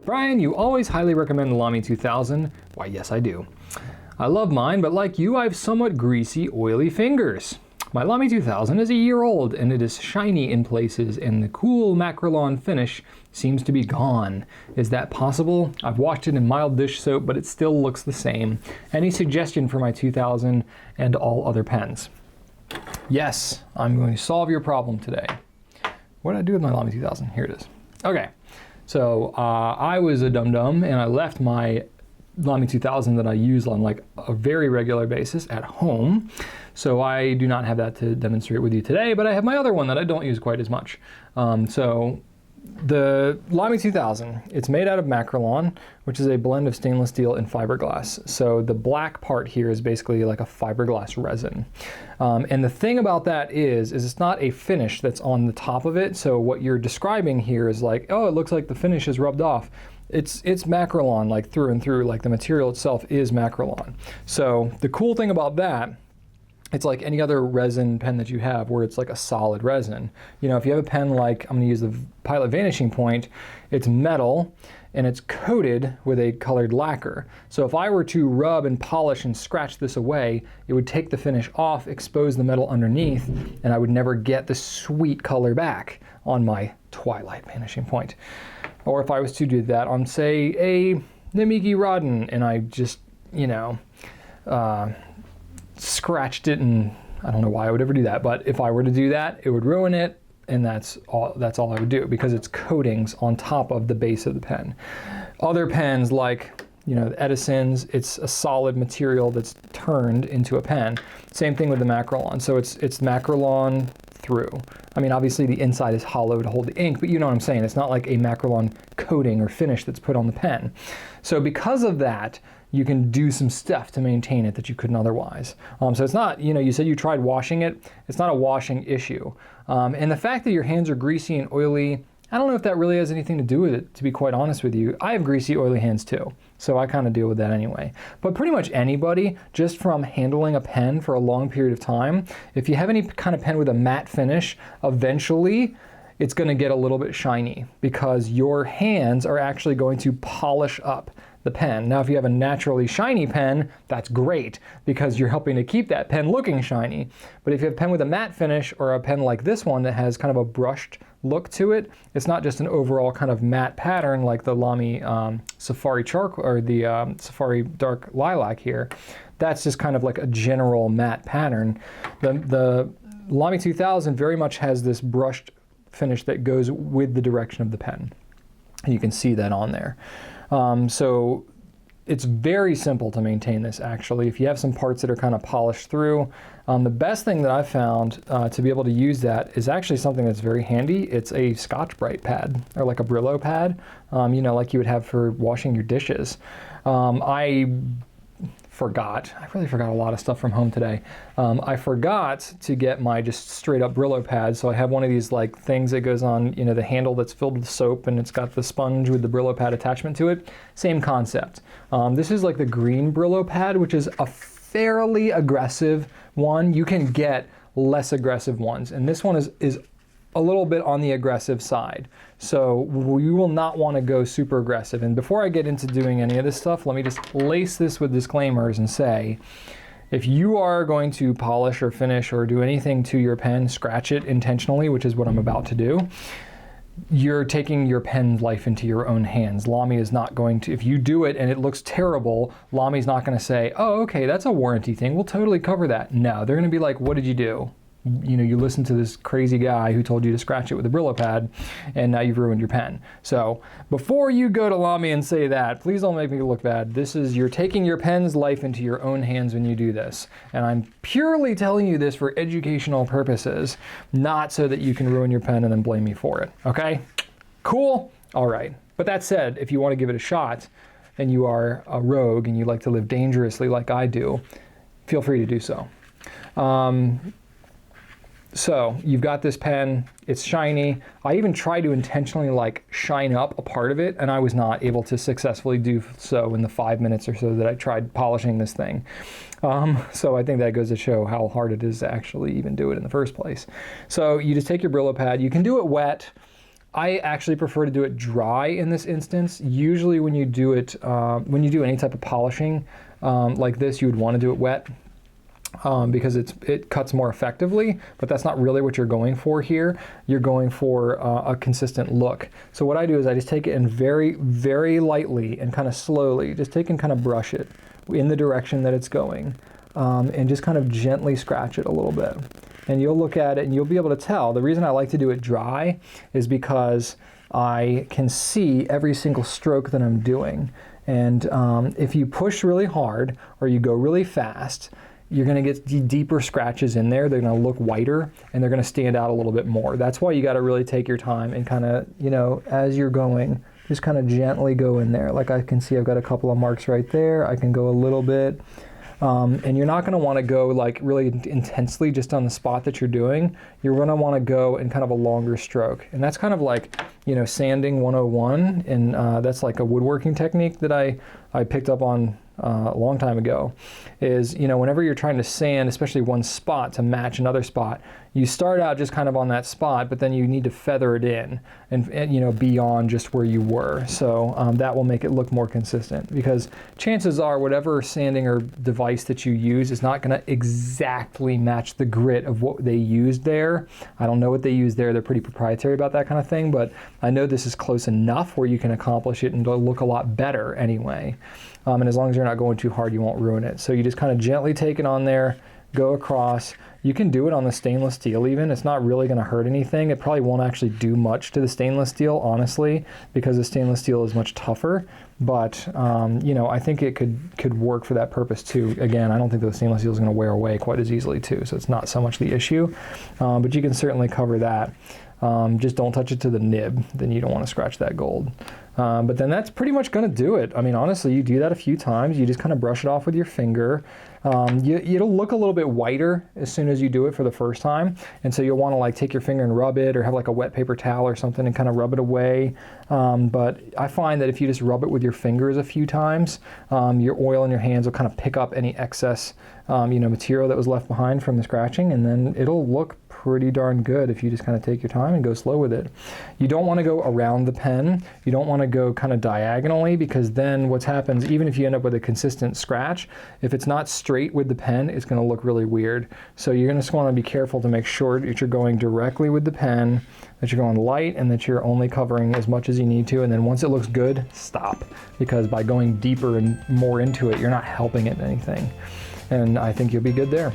Brian, you always highly recommend the Lamy 2000. Why, yes, I do. I love mine, but like you, I have somewhat greasy, oily fingers. My Lamy 2000 is a year old and it is shiny in places and the cool makloron finish seems to be gone. Is that possible? I've washed it in mild dish soap, but it still looks the same. Any suggestion for my 2000 and all other pens? Yes, I'm going to solve your problem today. What did I do with my Lamy 2000? Here it is. Okay, so I was a dum-dum and I left my Lamy 2000 that I use on like a very regular basis at home. So I do not have that to demonstrate with you today, but I have my other one that I don't use quite as much. So the Lamy 2000, it's made out of makloron, which is a blend of stainless steel and fiberglass. So the black part here is basically like a fiberglass resin. And the thing about that is it's not a finish that's on the top of it. So what you're describing here is like, oh, it looks like the finish is rubbed off. It's makloron like through and through, like the material itself is makloron. So the cool thing about that, it's like any other resin pen that you have where it's like a solid resin. You know, if you have a pen like, I'm gonna use the Pilot Vanishing Point, it's metal and it's coated with a colored lacquer. So if I were to rub and polish and scratch this away, it would take the finish off, expose the metal underneath, and I would never get the sweet color back on my Twilight Vanishing Point. Or if I was to do that on, say, a Namiki Rodden, and I just, you know, scratched it, and I don't know why I would ever do that, but if I were to do that, it would ruin it, and that's all I would do, because it's coatings on top of the base of the pen. Other pens like, you know, the Edison's, it's a solid material that's turned into a pen. Same thing with the makloron. So it's makloron through. I mean, obviously the inside is hollow to hold the ink, but you know what I'm saying. It's not like a makloron coating or finish that's put on the pen. So because of that, you can do some stuff to maintain it that you couldn't otherwise. So it's not, you know, you said you tried washing it. It's not a washing issue. And the fact that your hands are greasy and oily, I don't know if that really has anything to do with it, to be quite honest with you. I have greasy, oily hands too, so I kind of deal with that anyway. But pretty much anybody, just from handling a pen for a long period of time, if you have any kind of pen with a matte finish, eventually it's going to get a little bit shiny because your hands are actually going to polish up the pen. Now, if you have a naturally shiny pen, that's great because you're helping to keep that pen looking shiny. But if you have a pen with a matte finish or a pen like this one that has kind of a brushed look to it, it's not just an overall kind of matte pattern like the Lamy Safari Charcoal or the Safari Dark Lilac here. That's just kind of like a general matte pattern. The Lamy 2000 very much has this brushed finish that goes with the direction of the pen. And you can see that on there. So it's very simple to maintain this actually. If you have some parts that are kind of polished through, the best thing that I've found to be able to use that is actually something that's very handy. It's a scotchbright pad or like a Brillo pad, you know, like you would have for washing your dishes. I really forgot a lot of stuff from home today. I forgot to get my just straight up Brillo pad. So I have one of these like things that goes on, you know, the handle that's filled with soap and it's got the sponge with the Brillo pad attachment to it. Same concept. This is like the green Brillo pad, which is a fairly aggressive one. You can get less aggressive ones. And this one is a little bit on the aggressive side. So we will not want to go super aggressive. And before I get into doing any of this stuff, let me just lace this with disclaimers and say, if you are going to polish or finish or do anything to your pen, scratch it intentionally, which is what I'm about to do, you're taking your pen life into your own hands. Lamy is not going to, if you do it and it looks terrible, Lamy's not going to say, oh, okay, that's a warranty thing. We'll totally cover that. No, they're going to be like, what did you do? You know, you listened to this crazy guy who told you to scratch it with a Brillo pad, and now you've ruined your pen. So before you go to Lamy and say that, please don't make me look bad. You're taking your pen's life into your own hands when you do this. And I'm purely telling you this for educational purposes, not so that you can ruin your pen and then blame me for it. Okay? Cool? All right. But that said, if you want to give it a shot, and you are a rogue and you like to live dangerously like I do, feel free to do so. So you've got this pen, it's shiny. I even tried to intentionally like shine up a part of it and I was not able to successfully do so in the 5 minutes or so that I tried polishing this thing. So I think that goes to show how hard it is to actually even do it in the first place. So you just take your Brillo pad, you can do it wet. I actually prefer to do it dry in this instance. Usually when you do it, when you do any type of polishing like this, you would want to do it wet. Because it cuts more effectively, but that's not really what you're going for here. You're going for a consistent look. So what I do is I just take it and very, very lightly and kind of slowly, just take and kind of brush it in the direction that it's going, and just kind of gently scratch it a little bit. And you'll look at it and you'll be able to tell. The reason I like to do it dry is because I can see every single stroke that I'm doing. And if you push really hard or you go really fast, you're going to get deeper scratches in there. They're going to look whiter and they're going to stand out a little bit more. That's why you got to really take your time and kind of, you know, as you're going, just kind of gently go in there. Like I can see I've got a couple of marks right there. I can go a little bit. And you're not going to want to go like really intensely just on the spot that you're doing. You're going to want to go in kind of a longer stroke. And that's kind of like, you know, sanding 101. And that's like a woodworking technique that I picked up on a long time ago. Is, you know, whenever you're trying to sand, especially one spot to match another spot, you start out just kind of on that spot, but then you need to feather it in and you know, beyond just where you were. So that will make it look more consistent, because chances are whatever sanding or device that you use is not going to exactly match the grit of what they used there. I don't know what they used there. They're pretty proprietary about that kind of thing, but I know this is close enough where you can accomplish it and it'll look a lot better anyway. And as long as you're not going too hard, you won't ruin it. So you just kind of gently take it on there, go across. You can do it on the stainless steel even. It's not really going to hurt anything. It probably won't actually do much to the stainless steel, honestly, because the stainless steel is much tougher. But, you know, I think it could work for that purpose too. Again, I don't think the stainless steel is going to wear away quite as easily too, so it's not so much the issue. But you can certainly cover that. Just don't touch it to the nib, then you don't want to scratch that gold. But then that's pretty much going to do it. I mean, honestly, you do that a few times. You just kind of brush it off with your finger. It'll look a little bit whiter as soon as you do it for the first time. And so you'll want to like take your finger and rub it, or have like a wet paper towel or something and kind of rub it away. But I find that if you just rub it with your fingers a few times, your oil in your hands will kind of pick up any excess you know, material that was left behind from the scratching, and then it'll look pretty darn good if you just kind of take your time and go slow with it. You don't want to go around the pen. You don't want to go kind of diagonally, because then what happens, even if you end up with a consistent scratch, if it's not straight with the pen, it's going to look really weird. So you're going to just want to be careful to make sure that you're going directly with the pen, that you're going light, and that you're only covering as much as you need to. And then once it looks good, stop, because by going deeper and more into it, you're not helping it anything. And I think you'll be good there.